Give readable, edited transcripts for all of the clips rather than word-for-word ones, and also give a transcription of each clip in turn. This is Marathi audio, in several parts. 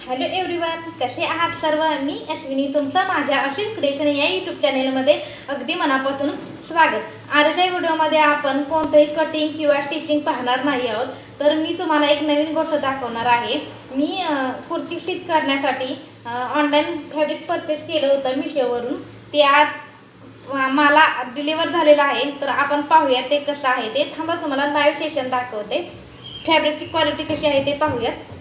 हॅलो एव्हरीवन, कसे आहात सर्व? मी अश्विनी, तुमचं माझ्या अश्विन क्रिएशन या यूट्यूब चॅनेलमध्ये अगदी मनापासून स्वागत. आजच्या व्हिडिओमध्ये आपण कोणतेही कटिंग किंवा स्टिचिंग पाहणार नाही आहोत, तर मी तुम्हाला एक नवीन गोष्ट दाखवणार आहे. मी कुर्ती स्टिच करण्यासाठी ऑनलाईन फॅब्रिक परचेस केलं होतं मिशोवरून. ते आज मला डिलिव्हर झालेलं आहे, तर आपण पाहूया ते कसं आहे ते. थांबा, तुम्हाला लाईव्ह सेशन दाखवते. फॅब्रिकची क्वालिटी कशी आहे ते पाहूयात.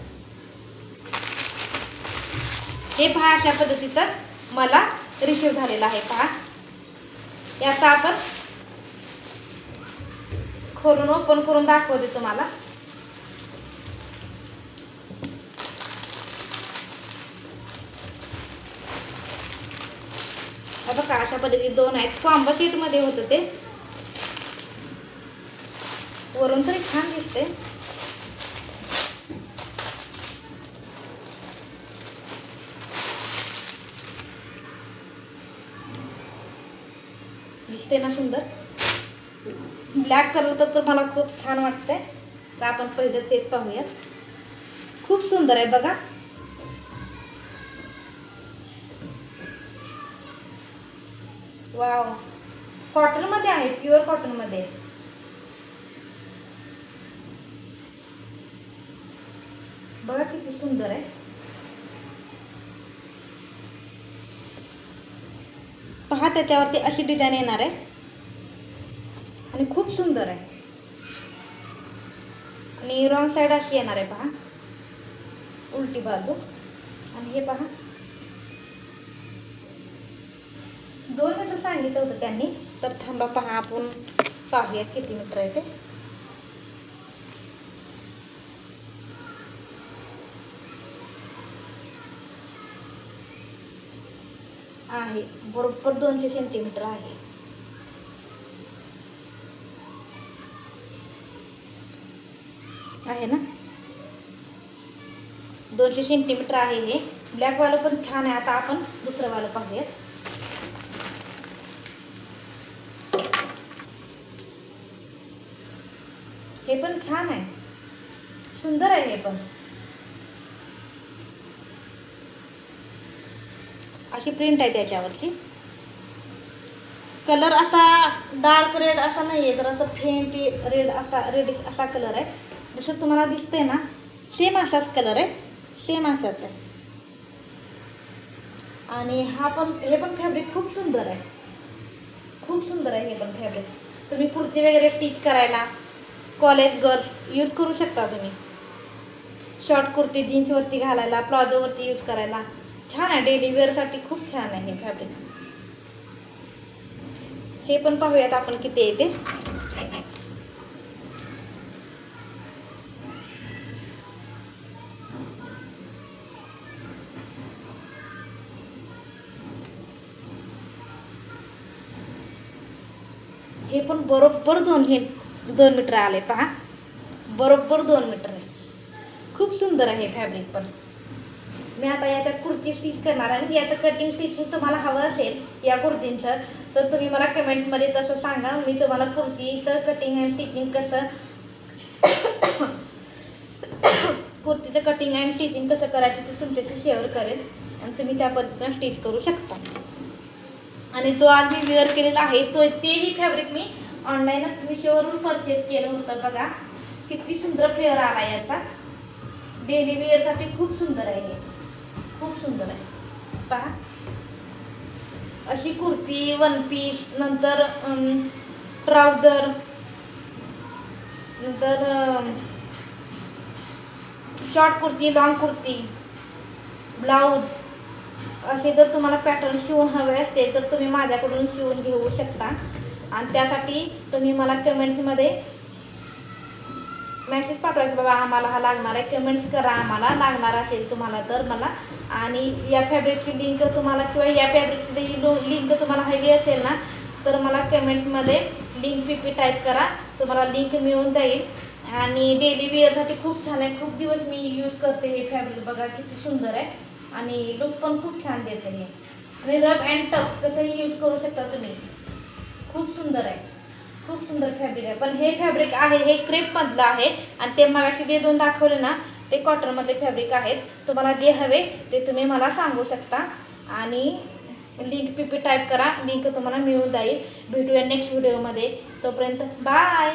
हे पहा, अशा पद्धतीचं मला रिसीव्ह झालेला आहे. पहा, याचा आपण खोलून ओपन करून दाखवते तुम्हाला. बघा, अशा पद्धतीने दोन आहेत. कॉम्बो सेट मध्ये होतं ते. वरून तरी छान दिसते. दिसते ना सुंदर. ब्लॅक कलर तर मला खूप छान वाटतंय. तर आपण पहिलं तेच पाहूया. खूप सुंदर आहे बघा. वाव, कॉटन मध्ये आहे, प्युअर कॉटन मध्ये. बघा किती सुंदर आहे. पहा, त्याच्यावरती अशी डिझाईन येणार आहे आणि खूप सुंदर आहे. आणि रॉंग साइड अशी येणार आहे. पहा, उलटी बाजू. आणि हे पहा, 2 मीटर सांगितलं होतं त्यांनी. तर थांबा, पहा, आपण पाहूया किती मीटर आहे ते. आहे बरोबर 200 सेंटीमीटर आहे. आहे ना, 200 सेंटीमीटर आहे. हे ब्लॅक वालं पण छान आहे. आता आपण दुसरं वालं पाहूयात. हे पण छान आहे, सुंदर आहे. हे पण अशी प्रिंट आहे त्याच्यावरची. कलर असा डार्क रेड असा नाही आहे, तर असं फेंट रेड असा, रेडिश असा कलर आहे. जसं तुम्हाला दिसते ना, सेम असाच कलर आहे, सेम असाच आहे. आणि हे पण फॅब्रिक खूप सुंदर आहे. खूप सुंदर आहे हे पण फॅब्रिक. तुम्ही कुर्ती वगैरे स्टिच करायला, कॉलेज गर्ल्स यूज करू शकता तुम्ही. शॉर्ट कुर्ती जीन्सवरती घालायला, प्लाझोवरती यूज करायला छान आहे. डेली वेअरसाठी खूप छान आहे हे फॅब्रिक. हे पण पाहूयात आपण किती आहे ते. हे पण बरोबर 2 मीटर आले. पहा, बरोबर 2 मीटर आहे. खूप सुंदर आहे फॅब्रिक पण. मी आता याच्या कुर्ती स्टिच करणार आहे. याचं कटिंग स्टिचिंग तुम्हाला हवं असेल या कुर्तींचं, तर तुम्ही मला कमेंट्समध्ये तसं सांगा. मी तुम्हाला कुर्तीचं कटिंग अँड स्टिचिंग कसं कुर्तीचं कटिंग अँड स्टिचिंग कसं करायचं ते तुमच्याशी शेअर करेन, आणि तुम्ही त्या पद्धतीनं स्टिच करू शकता. आणि जो आज मी वेअर केलेला आहे तेही फॅब्रिक मी ऑनलाईनच मिशोवरून परचेस केलं होतं. बघा किती सुंदर फ्लेअर आला याचा. डेली वेअरसाठी खूप सुंदर आहे हे, खूप सुंदर आहे. पहा, अशी कुर्ती, वन पीस, नंतर ट्राउझर, नंतर short kurti, long kurti, blouse, असे जर तुम्हाला पॅटर्न शिवून हवे असते तर तुम्ही माझ्याकडून शिवून घेऊ शकता. आणि त्यासाठी तुम्ही मला कमेंट्समध्ये मेसेज पाठवा की बाबा आम्हाला हा लागणार आहे. कमेंट्स करा, आम्हाला लागणार असेल तुम्हाला तर मला. आणि या फॅब्रिकची लिंक तुम्हाला, किंवा या फॅब्रिकची लिंक तुम्हाला हवी असेल ना, तर मला कमेंट्समध्ये लिंक पीपी टाईप करा, तुम्हाला लिंक मिळून जाईल. आणि डेली वेअरसाठी खूप छान आहे. खूप दिवस मी यूज करते हे फॅब्रिक. बघा किती सुंदर आहे. आणि लुक पण खूप छान देते हे. आणि रफ अँड टफ कसंही यूज करू शकता तुम्ही. खूप सुंदर आहे, खूप सुंदर फॅब्रिक आहे. पण हे फॅब्रिक आहे हे क्रेप मधलं आहे. आणि ते मगाशी जे 2 दाखवले ना, ते कॉटनमधले फॅब्रिक आहेत. तुम्हाला जे हवे ते तुम्ही मला सांगू शकता आणि लिंक पी टाईप करा, लिंक तुम्हाला मिळून जाईल. भेटूया नेक्स्ट व्हिडिओमध्ये. तोपर्यंत बाय.